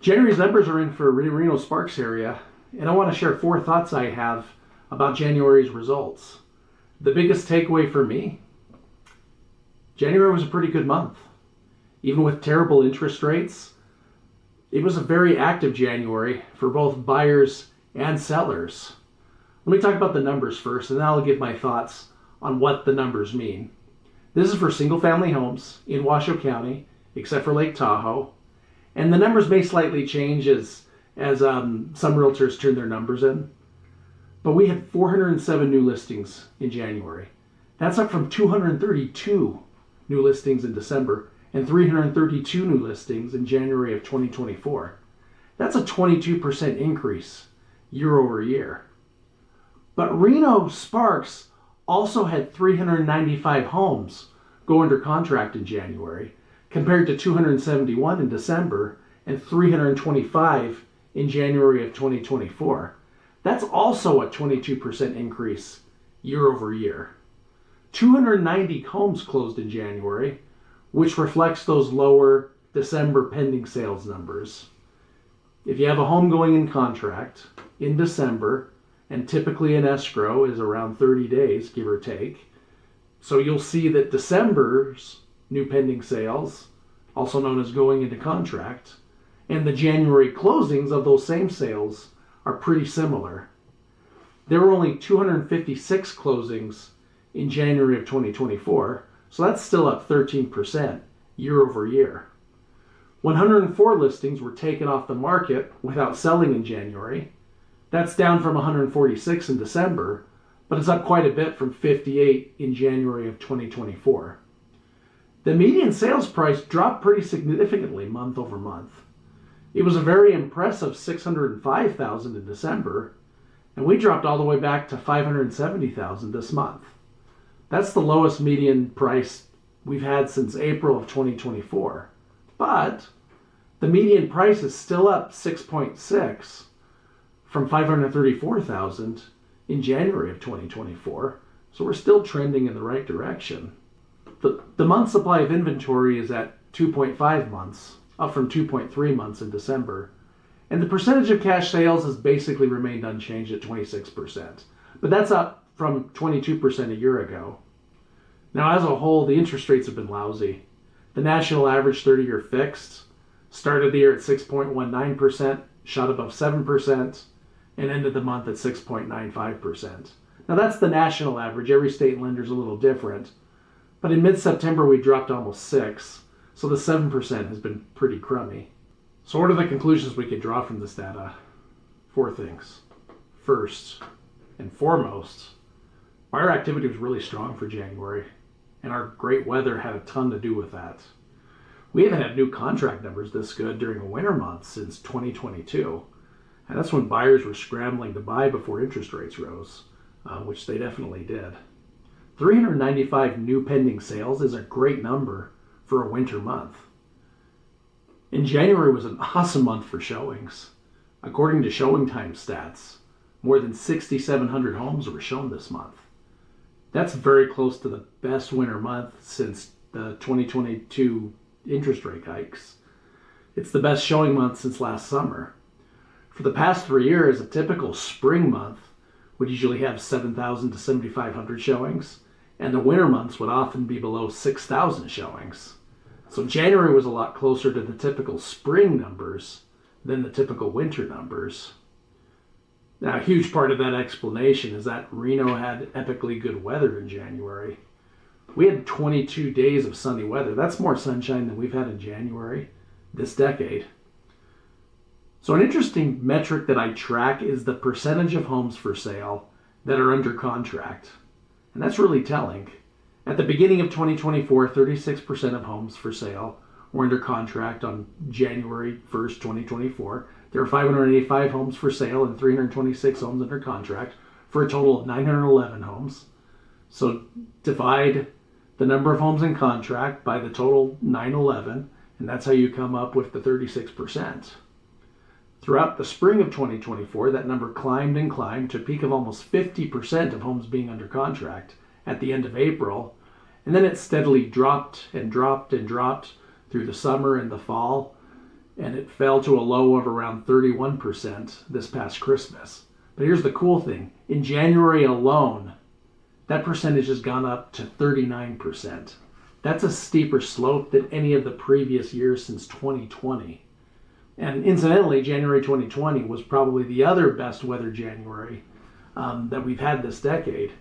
January's numbers are in for Reno-Sparks area, and I want to share 4 thoughts I have about January's results. The biggest takeaway for me, January was a pretty good month. Even with terrible interest rates, it was a very active January for both buyers and sellers. Let me talk about the numbers first, and then I'll give my thoughts on what the numbers mean. This is for single-family homes in Washoe County, except for Lake Tahoe. And the numbers may slightly change as some realtors turn their numbers in. But we had 407 new listings in January. That's up from 232 new listings in December and 332 new listings in January of 2024. That's a 22% increase year over year. But Reno-Sparks also had 395 homes go under contract in January, compared to 271 in December and 325 in January of 2024. That's also a 22% increase year over year. 290 homes closed in January, which reflects those lower December pending sales numbers. If you have a home going in contract in December, and typically an escrow is around 30 days, give or take, so you'll see that December's new pending sales, also known as going into contract, and the January closings of those same sales are pretty similar. There were only 256 closings in January of 2024, so that's still up 13% year over year. 104 listings were taken off the market without selling in January. That's down from 146 in December, but it's up quite a bit from 58 in January of 2024. The median sales price dropped pretty significantly month over month. It was a very impressive $605,000 in December, and we dropped all the way back to $570,000 this month. That's the lowest median price we've had since April of 2024. But the median price is still up 6.6 from $534,000 in January of 2024, so we're still trending in the right direction. The month supply of inventory is at 2.5 months, up from 2.3 months in December, and the percentage of cash sales has basically remained unchanged at 26%, but that's up from 22% a year ago. Now, as a whole, the interest rates have been lousy. The national average 30-year fixed started the year at 6.19%, shot above 7%, and ended the month at 6.95%. Now, that's the national average. Every state and lender is a little different. But in mid-September, we dropped almost 6, so the 7% has been pretty crummy. So what are the conclusions we could draw from this data? 4 things. First and foremost, buyer activity was really strong for January, and our great weather had a ton to do with that. We haven't had new contract numbers this good during a winter month since 2022, and that's when buyers were scrambling to buy before interest rates rose, which they definitely did. 395 new pending sales is a great number for a winter month. And January was an awesome month for showings. According to Showing Time stats, more than 6,700 homes were shown this month. That's very close to the best winter month since the 2022 interest rate hikes. It's the best showing month since last summer. For the past 3 years, a typical spring month would usually have 7,000 to 7,500 showings, and the winter months would often be below 6,000 showings. So January was a lot closer to the typical spring numbers than the typical winter numbers. Now, a huge part of that explanation is that Reno had epically good weather in January. We had 22 days of sunny weather. That's more sunshine than we've had in January this decade. So an interesting metric that I track is the percentage of homes for sale that are under contract. And that's really telling. At the beginning of 2024, 36% of homes for sale were under contract on January 1st, 2024. There were 585 homes for sale and 326 homes under contract for a total of 911 homes. So divide the number of homes in contract by the total 911, and that's how you come up with the 36%. Throughout the spring of 2024, that number climbed and climbed to a peak of almost 50% of homes being under contract at the end of April, and then it steadily dropped and dropped and dropped through the summer and the fall, and it fell to a low of around 31% this past Christmas. But here's the cool thing. In January alone, that percentage has gone up to 39%. That's a steeper slope than any of the previous years since 2020. And incidentally, January 2020 was probably the other best weather January that we've had this decade.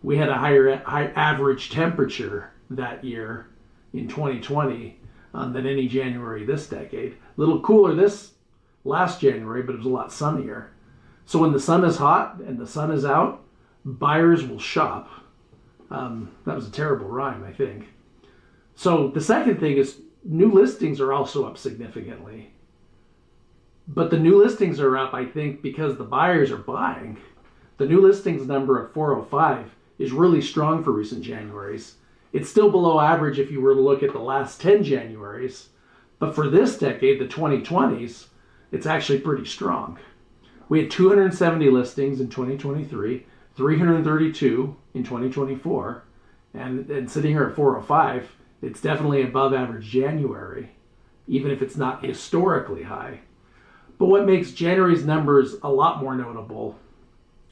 We had a high average temperature that year in 2020 than any January this decade. A little cooler this last January, but it was a lot sunnier. So when the sun is hot and the sun is out, buyers will shop. That was a terrible rhyme, I think. So the second thing is new listings are also up significantly. But the new listings are up, I think, because the buyers are buying. The new listings number of 405 is really strong for recent Januaries. It's still below average if you were to look at the last 10 Januaries. But for this decade, the 2020s, it's actually pretty strong. We had 270 listings in 2023, 332 in 2024, and sitting here at 405, it's definitely above average January, even if it's not historically high. But what makes January's numbers a lot more notable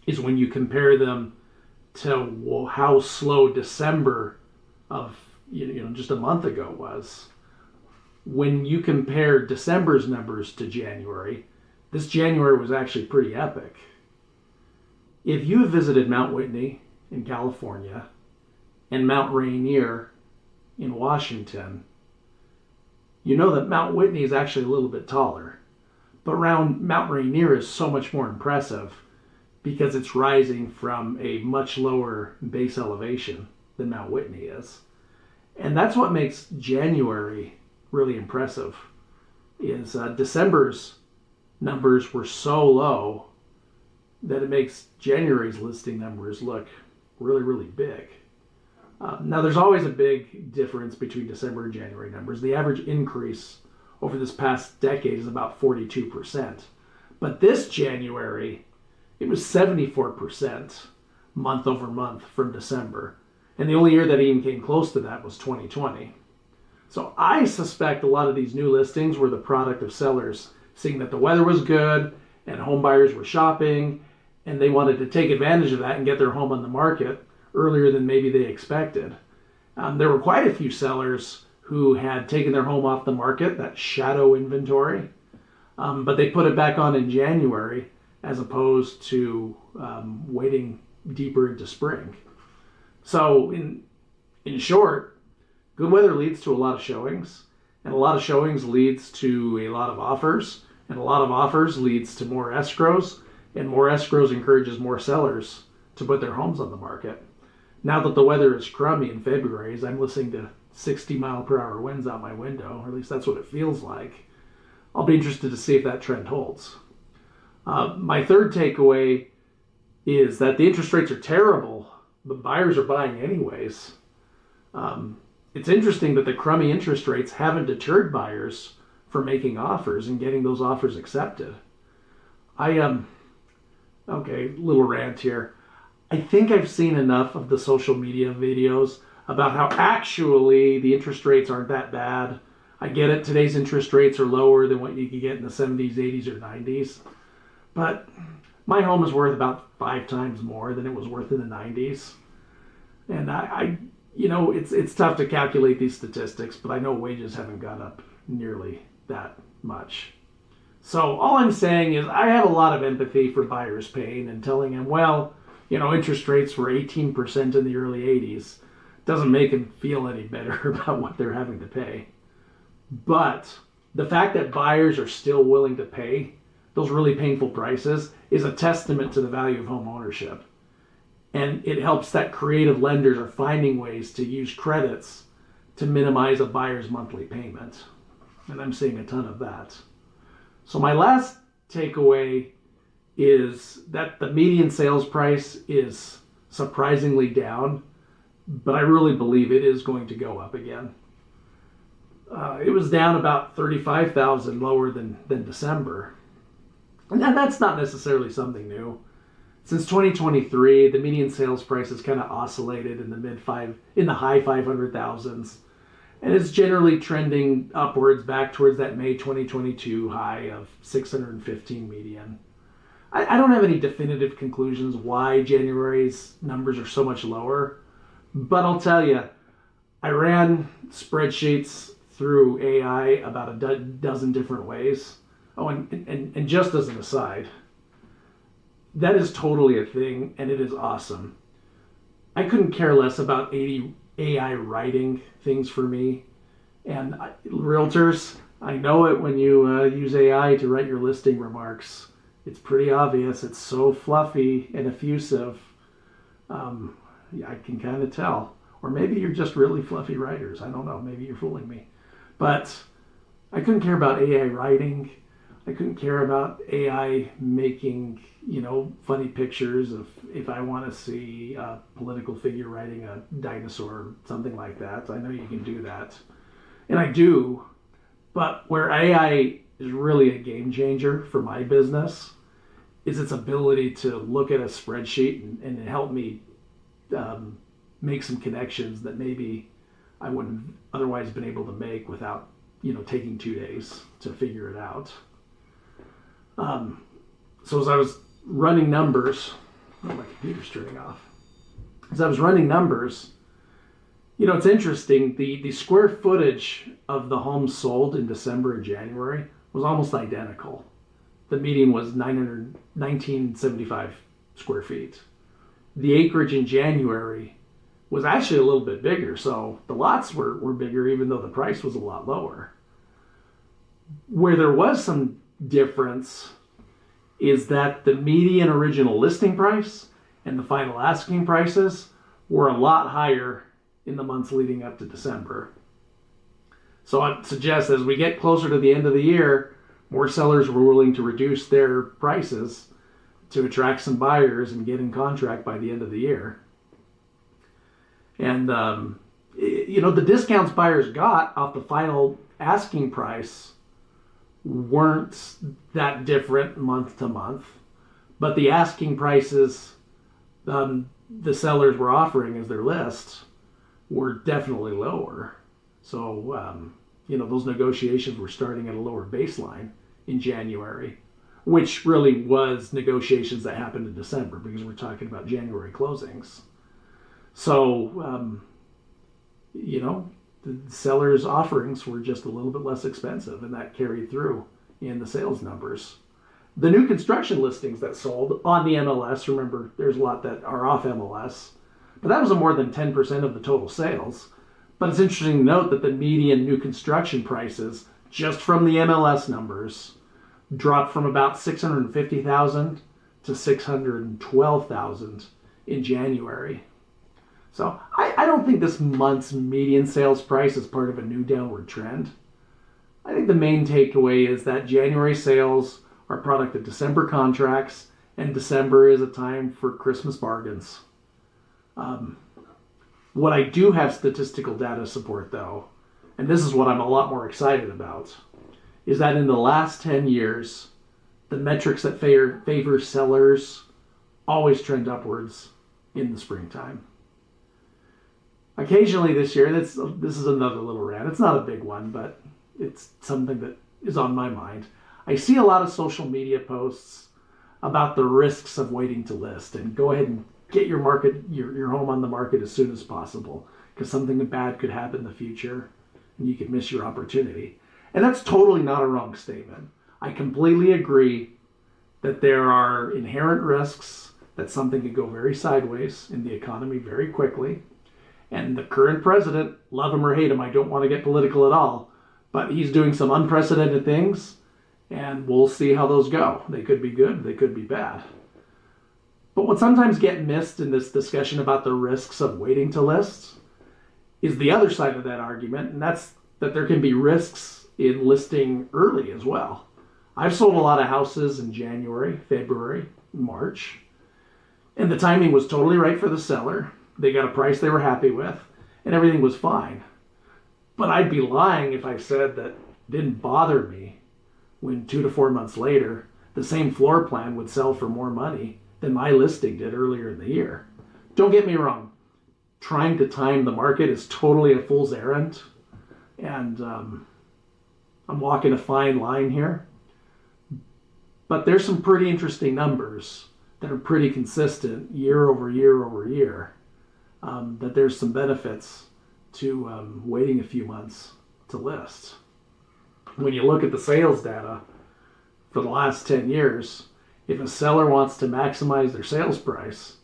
is when you compare them to how slow December of just a month ago was. When you compare December's numbers to January, this January was actually pretty epic. If you have visited Mount Whitney in California and Mount Rainier in Washington, you know that Mount Whitney is actually a little bit taller. But Mount Rainier is so much more impressive because it's rising from a much lower base elevation than Mount Whitney is. And that's what makes January really impressive, is December's numbers were so low that it makes January's listing numbers look really, really big. Now, there's always a big difference between December and January numbers. The average increase over this past decade is about 42%. But this January, it was 74% month over month from December. And the only year that even came close to that was 2020. So I suspect a lot of these new listings were the product of sellers seeing that the weather was good and home buyers were shopping and they wanted to take advantage of that and get their home on the market earlier than maybe they expected. There were quite a few sellers who had taken their home off the market, that shadow inventory, but they put it back on in January as opposed to waiting deeper into spring. So in short, good weather leads to a lot of showings, and a lot of showings leads to a lot of offers, and a lot of offers leads to more escrows, and more escrows encourages more sellers to put their homes on the market. Now that the weather is crummy in February, as I'm listening to 60-mile-per-hour winds out my window, or at least that's what it feels like, I'll be interested to see if that trend holds. My third takeaway is that the interest rates are terrible, but buyers are buying anyways. It's interesting that the crummy interest rates haven't deterred buyers from making offers and getting those offers accepted. Okay, little rant here. I think I've seen enough of the social media videos about how actually the interest rates aren't that bad. I get it, today's interest rates are lower than what you could get in the 70s, 80s, or 90s. But my home is worth about 5 times more than it was worth in the 90s. And it's tough to calculate these statistics, but I know wages haven't gone up nearly that much. So all I'm saying is I have a lot of empathy for buyers' pain and telling them, well, interest rates were 18% in the early 80s. Doesn't make them feel any better about what they're having to pay. But the fact that buyers are still willing to pay those really painful prices is a testament to the value of home ownership. And it helps that creative lenders are finding ways to use credits to minimize a buyer's monthly payment. And I'm seeing a ton of that. So my last takeaway is that the median sales price is surprisingly down, but I really believe it is going to go up again. It was down about $35,000 lower than December. And that's not necessarily something new. Since 2023, the median sales price has kind of oscillated in the high 500,000s. And it's generally trending upwards back towards that May 2022 high of 615 median. I don't have any definitive conclusions why January's numbers are so much lower, but I'll tell you, I ran spreadsheets through AI about a dozen different ways. Oh, and just as an aside, that is totally a thing, and it is awesome. I couldn't care less about 80 AI writing things for me. And realtors, I know it when you use AI to write your listing remarks. It's pretty obvious. It's so fluffy and effusive. Yeah, I can kind of tell. Or maybe you're just really fluffy writers. I don't know. Maybe you're fooling me. But I couldn't care about AI writing. I couldn't care about AI making, funny pictures of if I want to see a political figure writing a dinosaur, something like that. I know you can do that. And I do. But where AI is really a game changer for my business is its ability to look at a spreadsheet and help me make some connections that maybe I wouldn't otherwise been able to make without, taking 2 days to figure it out. So as I was running numbers, my computer's turning off. As I was running numbers, it's interesting. The square footage of the homes sold in December and January was almost identical. The median was 1975 square feet. The acreage in January was actually a little bit bigger, so the lots were bigger even though the price was a lot lower. Where there was some difference is that the median original listing price and the final asking prices were a lot higher in the months leading up to December. So I'd suggest as we get closer to the end of the year, more sellers were willing to reduce their prices to attract some buyers and get in contract by the end of the year. And, the discounts buyers got off the final asking price weren't that different month to month, but the asking prices the sellers were offering as their lists were definitely lower. So, those negotiations were starting at a lower baseline in January, which really was negotiations that happened in December because we're talking about January closings. So, the sellers' offerings were just a little bit less expensive, and that carried through in the sales numbers. The new construction listings that sold on the MLS, remember, there's a lot that are off MLS, but that was more than 10% of the total sales. But it's interesting to note that the median new construction prices, just from the MLS numbers, dropped from about $650,000 to $612,000 in January. So I don't think this month's median sales price is part of a new downward trend. I think the main takeaway is that January sales are a product of December contracts, and December is a time for Christmas bargains. What I do have statistical data support, though, and this is what I'm a lot more excited about, is that in the last 10 years, the metrics that favor sellers always trend upwards in the springtime. Occasionally this year, this is another little rant. It's not a big one, but it's something that is on my mind. I see a lot of social media posts about the risks of waiting to list and go ahead and get your home on the market as soon as possible because something bad could happen in the future and you could miss your opportunity. And that's totally not a wrong statement. I completely agree that there are inherent risks that something could go very sideways in the economy very quickly. And the current president, love him or hate him, I don't want to get political at all, but he's doing some unprecedented things, and we'll see how those go. They could be good, they could be bad. But what sometimes gets missed in this discussion about the risks of waiting to list is the other side of that argument, and that's that there can be risks in listing early as well. I've sold a lot of houses in January, February, March, and the timing was totally right for the seller. They got a price they were happy with, and everything was fine. But I'd be lying if I said that it didn't bother me when 2 to 4 months later, the same floor plan would sell for more money than my listing did earlier in the year. Don't get me wrong. Trying to time the market is totally a fool's errand. And I'm walking a fine line here. But there's some pretty interesting numbers that are pretty consistent year over year over year. That there's some benefits to waiting a few months to list. When you look at the sales data for the last 10 years, if a seller wants to maximize their sales price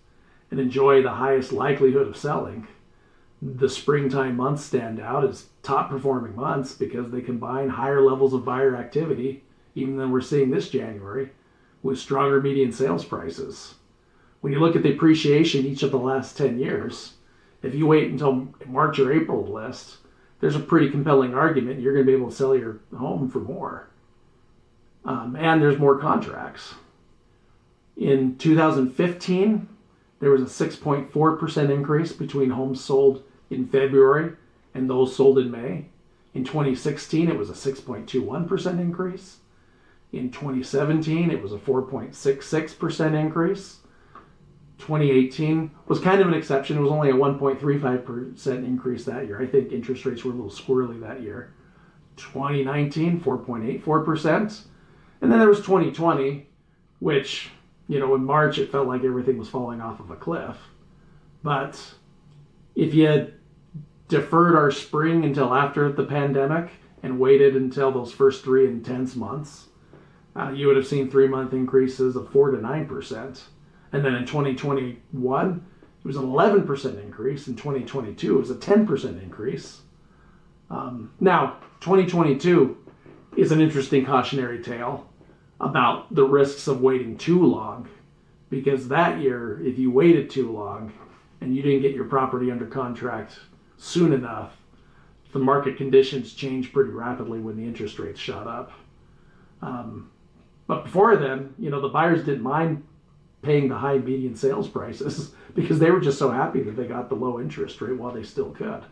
and enjoy the highest likelihood of selling, the springtime months stand out as top performing months because they combine higher levels of buyer activity, even than we're seeing this January, with stronger median sales prices. When you look at the appreciation each of the last 10 years, if you wait until March or April to list, there's a pretty compelling argument you're going to be able to sell your home for more. And there's more contracts. In 2015, there was a 6.4% increase between homes sold in February and those sold in May. In 2016, it was a 6.21% increase. In 2017, it was a 4.66% increase. 2018 was kind of an exception. It was only a 1.35% increase that year. I think interest rates were a little squirrely that year. 2019, 4.84%. And then there was 2020, which, in March it felt like everything was falling off of a cliff. But if you had deferred our spring until after the pandemic and waited until those first 3 intense months, you would have seen 3-month increases of 4 to 9%. And then in 2021, it was an 11% increase. In 2022, it was a 10% increase. Now, 2022 is an interesting cautionary tale about the risks of waiting too long. Because that year, if you waited too long and you didn't get your property under contract soon enough, the market conditions changed pretty rapidly when the interest rates shot up. But before then, the buyers didn't mind paying the high median sales prices because they were just so happy that they got the low interest rate while they still could.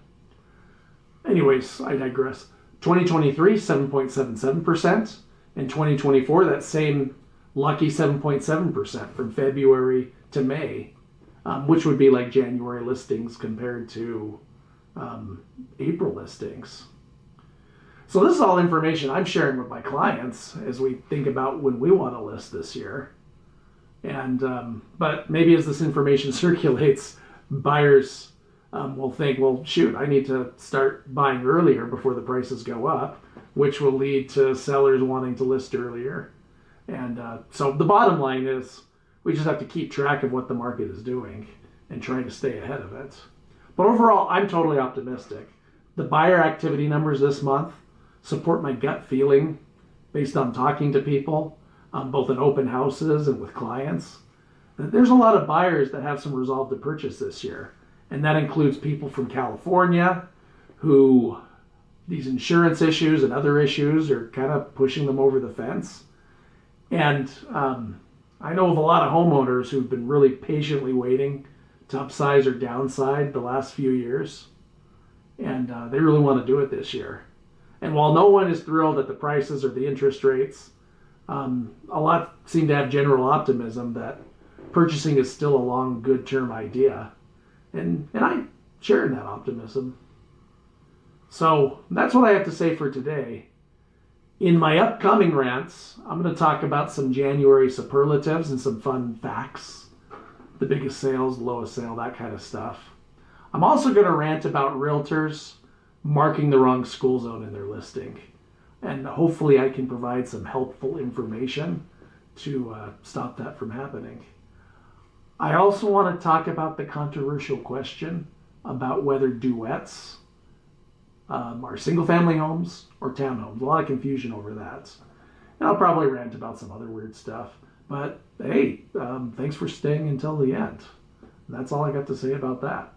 Anyways, I digress. 2023, 7.77%. And 2024, that same lucky 7.7% from February to May, which would be like January listings compared to April listings. So this is all information I'm sharing with my clients as we think about when we want to list this year. And but maybe as this information circulates, buyers will think, well, shoot, I need to start buying earlier before the prices go up, which will lead to sellers wanting to list earlier. And so the bottom line is we just have to keep track of what the market is doing and try to stay ahead of it. But overall, I'm totally optimistic. The buyer activity numbers this month support my gut feeling based on talking to people, both in open houses and with clients. There's a lot of buyers that have some resolve to purchase this year. And that includes people from California who these insurance issues and other issues are kind of pushing them over the fence. And I know of a lot of homeowners who've been really patiently waiting to upsize or downside the last few years. And they really want to do it this year. And while no one is thrilled at the prices or the interest rates, a lot seem to have general optimism that purchasing is still a long, good term idea. And I share in that optimism. So that's what I have to say for today. In my upcoming rants, I'm going to talk about some January superlatives and some fun facts. The biggest sales, lowest sale, that kind of stuff. I'm also going to rant about realtors marking the wrong school zone in their listing. And hopefully I can provide some helpful information to stop that from happening. I also want to talk about the controversial question about whether duets are single-family homes or townhomes. A lot of confusion over that. And I'll probably rant about some other weird stuff. But hey, thanks for staying until the end. That's all I got to say about that.